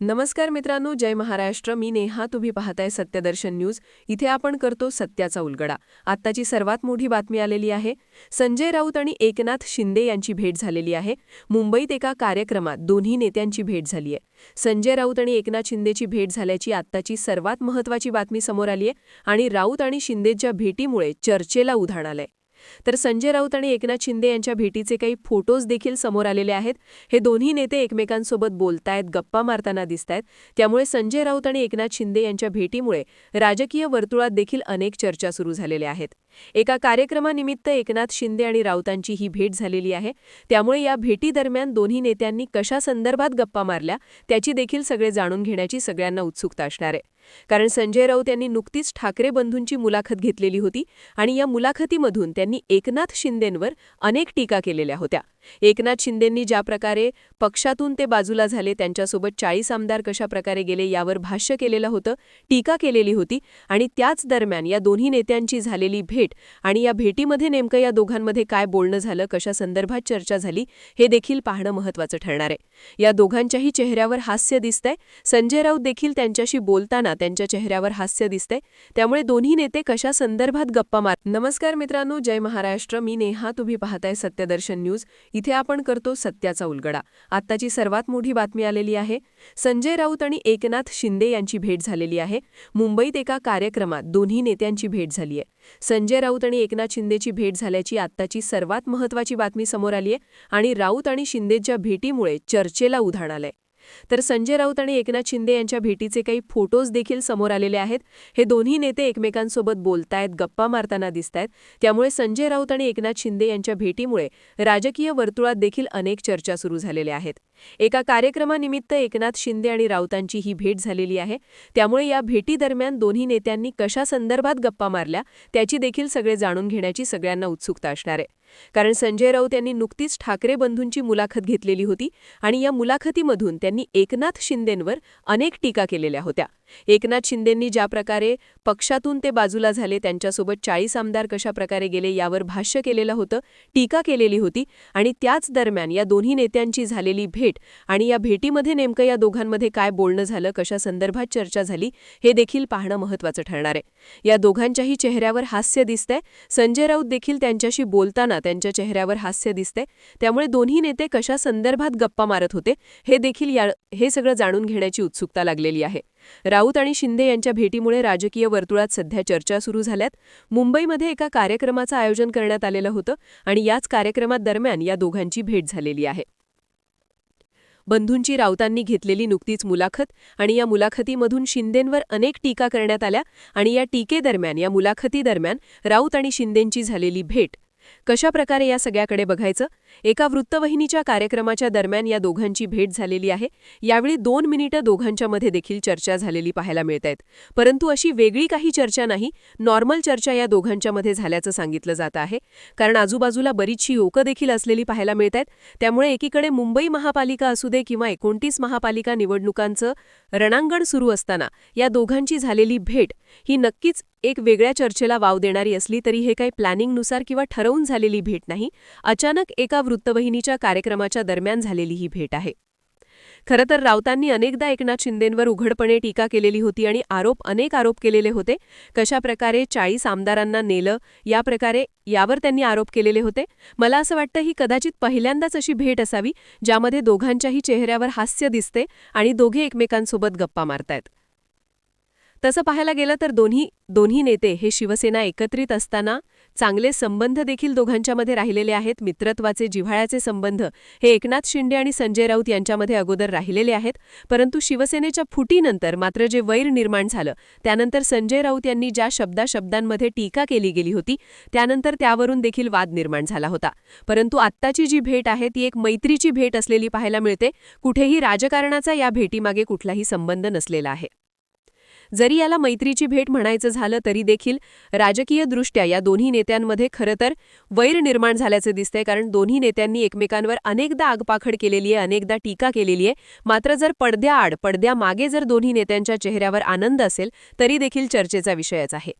नमस्कार मित्रांनो, जय महाराष्ट्र. मी नेहा. तुम्ही पाहताय सत्यदर्शन न्यूज. इथे आपण करतो सत्याचा उलगडा. आत्ताची सर्वात मोठी बातमी आलेली आहे. संजय राऊत आणि एकनाथ शिंदे यांची भेट झालेली आहे. मुंबईत एका कार्यक्रमात दोन्ही नेत्यांची भेट झाली आहे. संजय राऊत आणि एकनाथ शिंदेची भेट झाल्याची आत्ताची सर्वात महत्त्वाची बातमी समोर आली आहे आणि राऊत आणि शिंदेच्या भेटीमुळे चर्चेला उधाण आलंय. तर संजय राऊत आणि एकनाथ शिंदे यांच्या भेटीचे काही फोटोज देखील समोर आलेले आहेत. हे दोन्ही नेते एकमेकांसोबत बोलतायत, गप्पा मारताना दिसतायत. त्यामुळे संजय राऊत आणि एकनाथ शिंदे यांच्या भेटीमुळे राजकीय वर्तुळात देखील अनेक चर्चा सुरू झालेल्या आहेत. एका कार्यक्रमानिमित्त एकनाथ शिंदे आणि राऊतांची ही भेट झालेली आहे. त्यामुळे या भेटीदरम्यान दोन्ही नेत्यांनी कशा संदर्भात गप्पा मारल्या त्याची देखील सगळे जाणून घेण्याची सगळ्यांना उत्सुकता असणार आहे. कारण संजय राऊत यांनी नुकतीच ठाकरे बंधूंची मुलाखत घेतलेली होती आणि या मुलाखतीमधून त्यांनी एकनाथ शिंदेंवर अनेक टीका केलेल्या होत्या. एकनाथ शिंदेंनी ज्या प्रकारे पक्षातून ते बाजूला झाले, त्यांच्यासोबत 40 आमदार कशा प्रकारे गेले यावर भाष्य केलेलं होतं, टीका केलेली होती. आणि त्याच दरम्यान या दोन्ही नेत्यांची झालेली भेट आणि या भेटीमध्ये नेमकं या दोघांमध्ये काय बोलणं झालं, कशा संदर्भात चर्चा झाली हे देखील पाहणं महत्त्वाचं ठरणार आहे. या दोघांच्याही चेहऱ्यावर हास्य दिसतंय. संजय राऊत देखील त्यांच्याशी बोलताना त्यांच्या चेहऱ्यावर हास्य दिसतंय. त्यामुळे दोन्ही नेते कशा संदर्भात गप्पा मार. नमस्कार मित्रांनो, जय महाराष्ट्र. मी नेहा. तुम्ही पाहताय सत्यदर्शन न्यूज. इथे आपण करतो सत्याचा उलगडा. आत्ताची सर्वात मोठी बातमी आलेली आहे. संजय राऊत आणि एकनाथ शिंदे यांची भेट झालेली आहे. मुंबईत एका कार्यक्रमात दोन्ही नेत्यांची भेट झाली आहे. संजय राऊत आणि एकनाथ शिंदेची भेट झाल्याची आत्ताची सर्वात महत्त्वाची बातमी समोर आली आहे आणि राऊत आणि शिंदेच्या भेटीमुळे चर्चेला उधाण आलंय. तर संजय राऊत आणि एकनाथ शिंदे यांच्या भेटीचे काही फोटोज देखील समोर आलेले आहेत. हे दोन्ही नेते एकमेकांसोबत बोलतायत, गप्पा मारताना दिसतायत. त्यामुळे संजय राऊत आणि एकनाथ शिंदे यांच्या भेटीमुळे राजकीय वर्तुळात देखील अनेक चर्चा सुरू झालेल्या आहेत. एका कार्यक्रमानिमित्त एकनाथ शिंदे आणि राऊतांची ही भेट झालेली आहे. त्यामुळे या भेटीदरम्यान दोन्ही नेत्यांनी कशा संदर्भात गप्पा मारल्या त्याची देखील सगळे जाणून घेण्याची सगळ्यांना उत्सुकता असणार आहे. कारण संजय राऊत यांनी नुकतीच ठाकरे बंधूंची मुलाखत घेतलेली होती आणि या मुलाखतीमधून त्यांनी एकनाथ शिंदेंवर अनेक टीका केलेल्या होत्या. एकनाथ शिंदेंनी ज्या प्रकारे पक्षातून ते बाजूला झाले, त्यांच्यासोबत 40 आमदार कशा प्रकारे गेले यावर भाष्य केलेलं होतं, टीका केलेली होती. आणि त्याच दरम्यान या दोन्ही नेत्यांची झालेली भेट आणि या भेटीमध्ये नेमकं या दोघांमध्ये काय बोलणं झालं, कशा संदर्भात चर्चा झाली हे देखील पाहणं महत्त्वाचं ठरणार आहे. या दोघांच्याही चेहऱ्यावर हास्य दिसतंय. संजय राऊत देखील त्यांच्याशी बोलताना त्यांच्या चेहऱ्यावर हास्य दिसतंय. त्यामुळे दोन्ही नेते कशा संदर्भात गप्पा मारत होते हे सगळं जाणून घेण्याची उत्सुकता लागलेली आहे. राऊत आणि शिंदे यांच्या भेटीमुळे राजकीय वर्तुळात सध्या चर्चा सुरू झाल्यात. मुंबईमध्ये एका कार्यक्रमाचं आयोजन करण्यात आलेलं होतं आणि याच कार्यक्रमात दरम्यान या दोघांची भेट झालेली आहे. बंधूंची राऊतांनी घेतलेली नुकतीच मुलाखत आणि या मुलाखतीमधून शिंदेंवर अनेक टीका करण्यात आल्या आणि या टीकेदरम्यान या मुलाखतीदरम्यान राऊत आणि शिंदेंची झालेली भेट कशा प्रकारे या सगळ्याकडे बघायचं. एका वृत्तवाहिनीच्या कार्यक्रमाच्या दरम्यान या दोघांची भेट झालेली आहे. यावेळी 2 मिनिटं दोघांच्यामध्ये देखील चर्चा झालेली पाहायला मिळतायत. परंतु अशी वेगळी काही चर्चा नाही, नॉर्मल चर्चा या दोघांच्यामध्ये झाल्याचं सांगितलं जात आहे. कारण आजूबाजूला बरीचशी लोकं देखील असलेली पाहायला मिळतायत. त्यामुळे एकीकडे मुंबई महापालिका असू दे किंवा 29 महापालिका निवडणुकांचं रणांगण सुरू असताना या दोघांची झालेली भेट ही नक्कीच एक वेगळ्या चर्चेला वाव देणारी असली तरी हे काही प्लॅनिंगनुसार किंवा ठरवून झालेली भेट नाही. अचानक एका वृत्तवाहिनीच्या कार्यक्रमाच्या दरम्यान झालेली ही भेट आहे. खरं तर राऊतांनी अनेकदा एकनाथ शिंदेंवर उघडपणे टीका केलेली होती आणि अनेक आरोप केलेले होते. कशा प्रकारे 40 आमदारांना नेलं यावर त्यांनी आरोप केलेले होते. मला असं वाटतं ही कदाचित पहिल्यांदाच अशी भेट असावी ज्यामध्ये दोघांच्याही चेहऱ्यावर हास्य दिसते आणि दोघे एकमेकांसोबत गप्पा मारतायत. तसं पाहायला गेलं तर दोन्ही नेते हे शिवसेना एकत्रित असताना चांगले संबंध देखील दोघांच्यामध्ये राहिलेले आहेत. मित्रत्वाचे, जिव्हाळ्याचे संबंध हे एकनाथ शिंदे आणि संजय राऊत यांच्यामध्ये अगोदर राहिलेले आहेत. परंतु शिवसेनेच्या फुटीनंतर मात्र जे वैर निर्माण झालं त्यानंतर संजय राऊत यांनी ज्या शब्दांमध्ये टीका केली गेली होती त्यानंतर त्यावरून देखील वाद निर्माण झाला होता. परंतु आत्ताची जी भेट आहे ती एक मैत्रीची भेट असलेली पाहायला मिळते. कुठेही राजकारणाचा या भेटीमागे कुठलाही संबंध नसलेला आहे. जरी याला मैत्रीची भेट म्हणायचं झालं तरी देखील राजकीयदृष्ट्या या दोन्ही नेत्यांमध्ये खरं तर वैर निर्माण झाल्याचं दिसतंय. कारण दोन्ही नेत्यांनी एकमेकांवर अनेकदा आगपाखड केलेली आहे, अनेकदा टीका केलेली आहे. मात्र जर पडद्यामागे जर दोन्ही नेत्यांच्या चेहऱ्यावर आनंद असेल तरी देखील चर्चेचा विषयच आहे.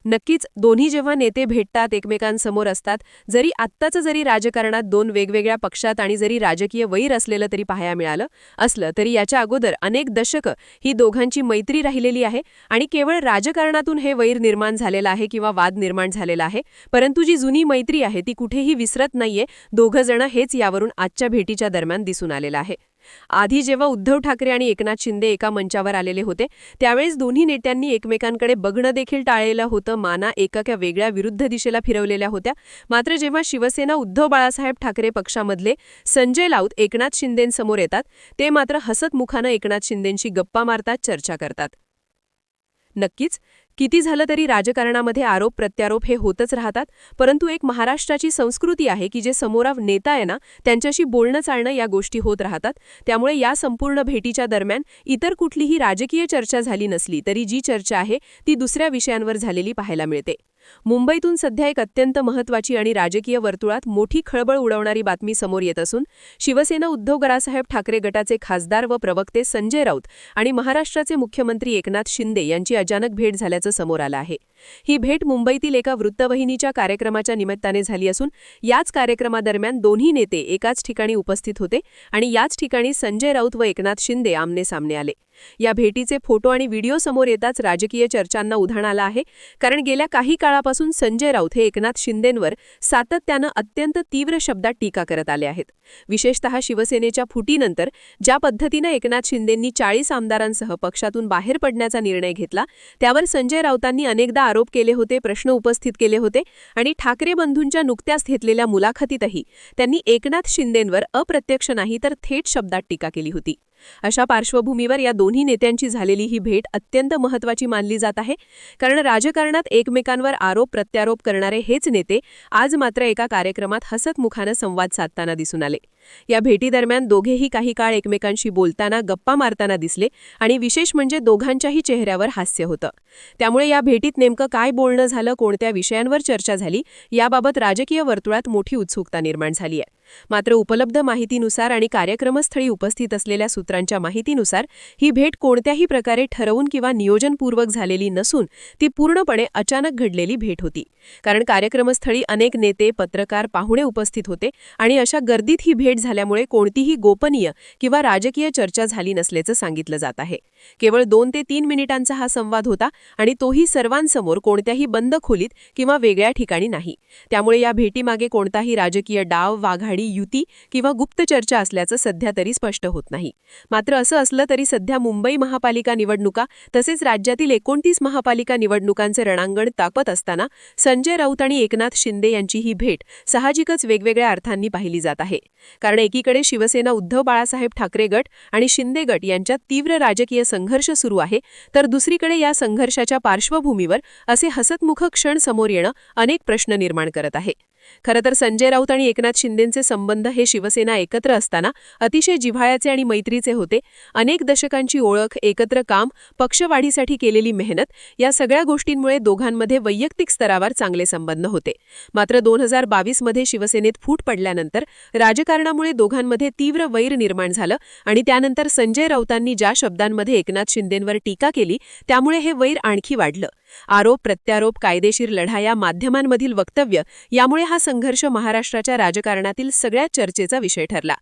नक्कीच दोन्ही जेव्हा नेते भेटतात, एकमेकांसमोर असतात, जरी राजकारणात दोन वेगवेगळ्या पक्षात आणि जरी राजकीय वैर असलेलं तरी पाहायला मिळालं असलं तरी याच्या अगोदर अनेक दशकं ही दोघांची मैत्री राहिलेली आहे आणि केवळ राजकारणातून हे वैर निर्माण झालेलं आहे किंवा वाद निर्माण झालेला आहे, परंतु जी जुनी मैत्री आहे ती कुठेही विसरत नाहीये. दोघं जण हेच यावरून आजच्या भेटीच्या दरम्यान दिसून आलेलं आहे. आधी जेव्हा उद्धव ठाकरे आणि एकनाथ शिंदे एका मंचावर आलेले होते त्यावेळेस दोन्ही नेत्यांनी एकमेकांकडे बघणं देखील टाळलेलं होतं, माना एका वेगळ्या विरुद्ध दिशेला फिरवलेल्या होत्या. मात्र जेव्हा शिवसेना उद्धव बाळासाहेब ठाकरे पक्षामधले संजय राऊत एकनाथ शिंदेंसमोर येतात ते मात्र हसतमुखानं एकनाथ शिंदेंशी गप्पा मारतात, चर्चा करतात. नक्कीच किती झालं तरी राजकारणामध्ये आरोप प्रत्यारोप हे होतच राहतात, परंतु एक महाराष्ट्राची संस्कृती आहे की जे समोराव नेता आहे ना त्यांच्याशी बोलणं चालणं या गोष्टी होत राहतात. त्यामुळे या संपूर्ण भेटीच्या दरम्यान इतर कुठलीही राजकीय चर्चा झाली नसली तरी जी चर्चा आहे ती दुसऱ्या विषयांवर झालेली पाहायला मिळते. मुंबईतून सध्या एक अत्यंत महत्त्वाची आणि राजकीय वर्तुळात मोठी खळबळ उडवणारी बातमी समोर येत असून शिवसेना उद्धव बाळासाहेब ठाकरे गटाचे खासदार व प्रवक्ते संजय राऊत आणि महाराष्ट्राचे मुख्यमंत्री एकनाथ शिंदे यांची अचानक भेट झाल्याचं समोर आलं आहे. ही भेट मुंबईतील एका वृत्तवाहिनीच्या कार्यक्रमाच्या निमित्ताने झाली असून याच कार्यक्रमादरम्यान दोन्ही नेते एकाच ठिकाणी उपस्थित होते आणि याच ठिकाणी संजय राऊत व एकनाथ शिंदे आमने सामने आले. या भेटीचे फोटो आणि व्हिडिओ समोर येताच राजकीय चर्चांना उधाण आलं आहे, कारण गेल्या काही काळापासून संजय राऊत हे एकनाथ शिंदेंवर सातत्यानं अत्यंत तीव्र शब्दात टीका करत आले आहेत. विशेषतः शिवसेनेच्या फुटीनंतर ज्या पद्धतीनं एकनाथ शिंदेंनी 40 आमदारांसह पक्षातून बाहेर पडण्याचा निर्णय घेतला त्यावर संजय राऊतांनी अनेकदा आरोप केले होते, प्रश्न उपस्थित केले होते आणि ठाकरे बंधूंच्या नुकत्याच घेतलेल्या मुलाखतीतही त्यांनी एकनाथ शिंदेंवर अप्रत्यक्ष नाही तर थेट शब्दात टीका केली होती. अशा पार्श्वभूमीवर या दोन्ही नेत्यांची झालेली ही भेट अत्यंत महत्त्वाची मानली जात आहे, कारण राजकारणात एकमेकांवर आरोप प्रत्यारोप करणारे हेच नेते आज मात्र एका कार्यक्रमात हसतमुखानं संवाद साधताना दिसून आले. या भेटीदरम्यान दोघेही काही काळ एकमेकांशी बोलताना गप्पा मारताना दिसले आणि विशेष म्हणजे दोघांच्याही चेहऱ्यावर हास्य होतं. त्यामुळे या भेटीत नेमकं काय बोलणं झालं, कोणत्या विषयांवर चर्चा झाली याबाबत राजकीय वर्तुळात मोठी उत्सुकता निर्माण झाली आहे. मात्र उपलब्ध माहितीनुसार आणि कार्यक्रमस्थळी उपस्थित असलेल्या सूत्रांच्या माहितीनुसार ही भेट कोणत्याही प्रकारे ठरवून किंवा नियोजनपूर्वक झालेली नसून ती पूर्णपणे अचानक घडलेली भेट होती. कारण कार्यक्रमस्थळी अनेक नेते, पत्रकार, पाहुणे उपस्थित होते आणि अशा गर्दीत ही भेट झाल्यामुळे कोणतीही गोपनीय किंवा राजकीय चर्चा झाली नसल्याचं सांगितलं जात आहे. केवळ 2 ते 3 मिनिटांचा हा संवाद होता आणि तोही सर्वांसमोर, कोणत्याही बंद खोलीत किंवा वेगळ्या ठिकाणी नाही. त्यामुळे या भेटीमागे कोणताही राजकीय डाव, वाघाडी, युती किंवा गुप्त चर्चा असल्याचं सध्या तरी स्पष्ट होत नाही. मात्र असं असलं तरी सध्या मुंबई महापालिका निवडणुका तसेच राज्यातील 29 महापालिका निवडणुकांचे रणांगण तापत असताना संजय राऊत आणि एकनाथ शिंदे यांची ही भेट साहजिकच वेगवेगळ्या अर्थांनी पाहिली जात आहे. कारण एकीकडे शिवसेना उद्धव बाळासाहेब ठाकरे गट आणि शिंदे गट यांच्यात तीव्र राजकीय संघर्ष सुरू आहे, तर दुसरीकडे या संघर्षाच्या पार्श्वभूमीवर असे हसतमुख क्षण समोर येणं अनेक प्रश्न निर्माण करत आहे. खरं तर संजय राऊत आणि एकनाथ शिंदेंचे संबंध हे शिवसेना एकत्र असताना अतिशय जिव्हाळ्याचे आणि मैत्रीचे होते. अनेक दशकांची ओळख, एकत्र काम, पक्षवाढीसाठी केलेली मेहनत या सगळ्या गोष्टींमुळे दोघांमध्ये वैयक्तिक स्तरावर चांगले संबंध होते. मात्र 2022 मध्ये शिवसेनेत फूट पडल्यानंतर राजकारणामुळे दोघांमध्ये तीव्र वैर निर्माण झालं आणि त्यानंतर संजय राऊतांनी ज्या शब्दांमध्ये एकनाथ शिंदेंवर टीका केली त्यामुळे हे वैर आणखी वाढलं. आरोप प्रत्यारोप, कायदेशीर लढाया, माध्यमांमधील वक्तव्य यामुळे हा संघर्ष महाराष्ट्राच्या राजकारणातील सगळ्यात चर्चेचा विषय ठरला.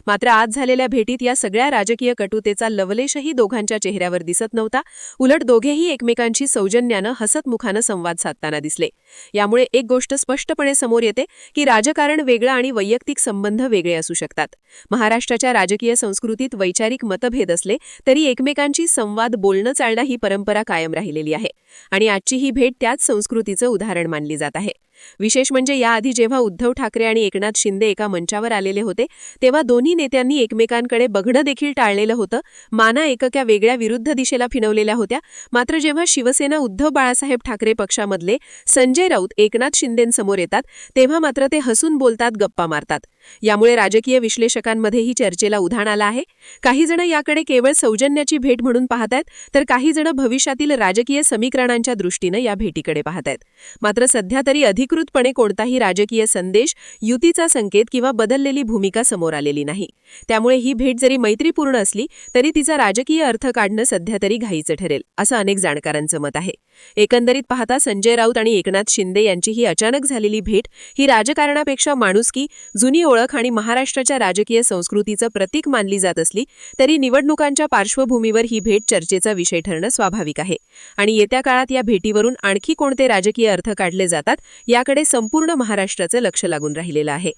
मात्र आज झालेल्या भेटीत या सगळ्या राजकीय कटुतेचा लवलेशही दोघांच्या चेहऱ्यावर दिसत नव्हता. उलट दोघेही एकमेकांशी सौजन्यानं हसतमुखानं संवाद साधताना दिसले. यामुळे एक गोष्ट स्पष्टपणे समोर येते की राजकारण वेगळं आणि वैयक्तिक संबंध वेगळे असू शकतात. महाराष्ट्राच्या राजकीय संस्कृतीत वैचारिक मतभेद असले तरी एकमेकांशी संवाद, बोलणं चालणं ही परंपरा कायम राहिलेली आहे आणि आजची ही भेट त्याच संस्कृतीचं उदाहरण मानली जात आहे. विशेष म्हणजे याआधी जेव्हा उद्धव ठाकरे आणि एकनाथ शिंदे एका मंचावर आलेले होते तेव्हा दोन्ही नेत्यांनी एकमेकांकडे बघणं देखील टाळलेलं होतं, माना एका वेगळ्या विरुद्ध दिशेला फिरवलेल्या होत्या. मात्र जेव्हा शिवसेना उद्धव बाळासाहेब ठाकरे पक्षामधले संजय राऊत एकनाथ शिंदेंसमोर येतात तेव्हा मात्र ते हसून बोलतात, गप्पा मारतात. यामुळे राजकीय विश्लेषकांमध्येही चर्चेला उधाण आलं आहे. काही जण याकडे केवळ सौजन्याची भेट म्हणून पाहतायत, तर काही जण भविष्यातील राजकीय समीकरणांच्या दृष्टीनं या भेटीकडे पाहतायत. मात्र सध्या तरी अधिकृतपणे कोणताही राजकीय संदेश, युतीचा संकेत किंवा बदललेली भूमिका समोर आलेली नाही. त्यामुळे ही भेट जरी मैत्रीपूर्ण असली तरी तिचा राजकीय अर्थ काढणं सध्या तरी घाईचं ठरेल, असं अनेक जाणकारांचं मत आहे. एकंदरीत पाहता संजय राऊत आणि एकनाथ शिंदे यांची ही अचानक झालेली भेट ही राजकारणापेक्षा माणुसकी, जुनी ओळख आणि महाराष्ट्राच्या राजकीय संस्कृतीचं प्रतीक मानली जात असली तरी निवडणुकांच्या पार्श्वभूमीवर ही भेट चर्चेचा विषय ठरणं स्वाभाविक आहे. आणि येत्या काळात या भेटीवरून आणखी कोणते राजकीय अर्थ काढले जातात याकडे संपूर्ण महाराष्ट्राचं लक्ष लागून राहिलेलं आहे.